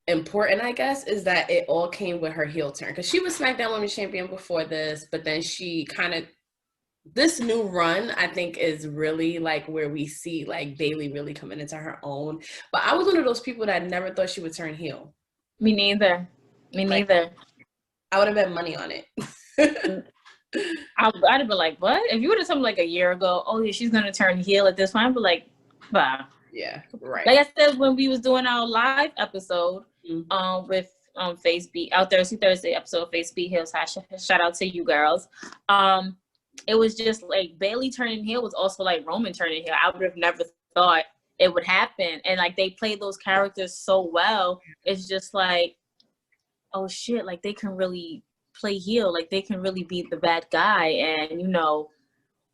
important, I guess, is that it all came with her heel turn, because she was SmackDown Women's Champion before this, but then she kind of, this new run, I think, is really like where we see like Bayley really coming into her own. But I was one of those people that never thought she would turn heel. Me neither. Me Like, neither. I would have bet money on it. I'd have been like, what? If you would have told me like a year ago, oh yeah, she's gonna turn heel at this point, I'd be like, bah. Yeah, right. Like I said, when we was doing our live episode, with Face Beat, our Thursday episode of Face Beat Hills, shout out to you girls. It was just like Bayley turning heel was also like Roman turning heel. I would have never thought it would happen. And like they played those characters so well. It's just like, oh shit, like they can really play heel. Like they can really be the bad guy and, you know,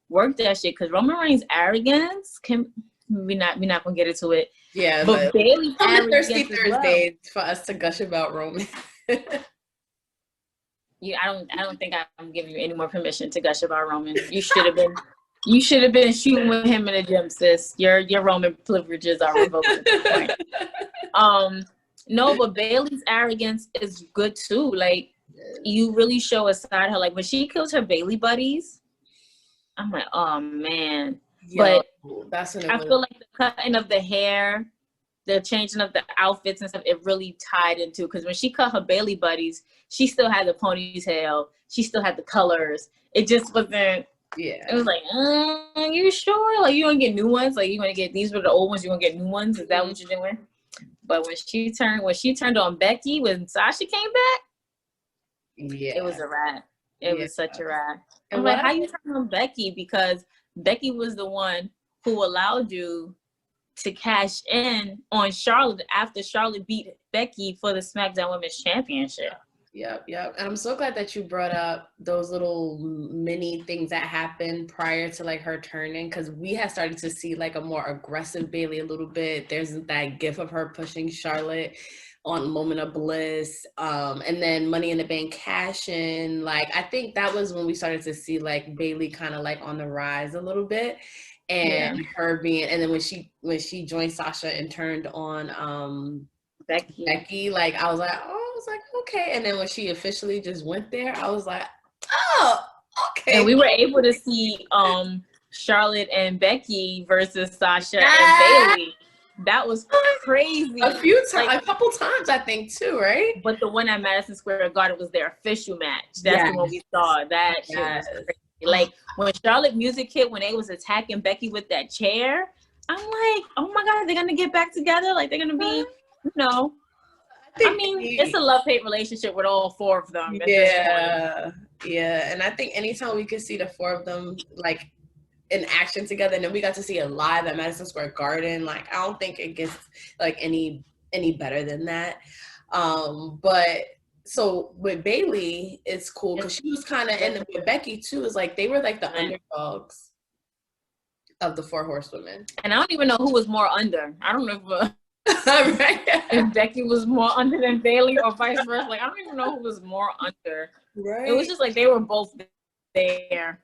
work that shit. Because Roman Reigns' arrogance can we're not gonna get into it. Yeah, but Bayley's Thirsty Thursdays for us to gush about Roman. Yeah, I don't think I'm giving you any more permission to gush about Roman. You should have been shooting with him in the gym, sis. Your Roman privileges are revoked at this point. No, but Bayley's arrogance is good too. Like you really show a side of her. Like when she kills her Bayley buddies, I'm like, oh man. Yo, but that's I feel like the cutting of the hair, the changing of the outfits and stuff, it really tied into, because when she cut her Bayley buddies, she still had the ponytail, she still had the colors. It just wasn't. Yeah. It was like, you sure? Like you gonna get new ones? Like you gonna get, these were the old ones, you gonna get new ones? Is that what you're doing? But when she turned on Becky, when Sasha came back, yeah, it was a wrap. It was such a wrap. I'm like, how you turn on Becky? Because Becky was the one who allowed you to cash in on Charlotte after Charlotte beat Becky for the SmackDown Women's Championship. Yep. And I'm so glad that you brought up those little mini things that happened prior to like her turning, because we had started to see like a more aggressive Bayley a little bit. There's that gif of her pushing Charlotte on Moment of Bliss, and then Money in the Bank cash in. Like I think that was when we started to see like Bayley kind of like on the rise a little bit. And her being, and then when she joined Sasha and turned on Becky, like I was like, okay. And then when she officially just went there, I was like, oh, okay. And we were able to see Charlotte and Becky versus Sasha and Bayley. That was crazy. A couple times, I think, too, right? But the one at Madison Square Garden was their official match. That's the one we saw. That shit was crazy. Like when Charlotte music hit, when they was attacking Becky with that chair, I'm like, oh my God, they're gonna get back together? Like they're gonna be, you know. I mean, it's a love-hate relationship with all four of them. Yeah. And I think anytime we could see the four of them like in action together, and then we got to see it live at Madison Square Garden, like I don't think it gets like any better than that. But so with Bayley, it's cool because she was kind of, and with Becky too, is like they were like the underdogs of the Four Horsewomen. And I don't even know who was more under. I don't know if Becky was more under than Bayley or vice versa. Like I don't even know who was more under. Right. It was just like they were both there.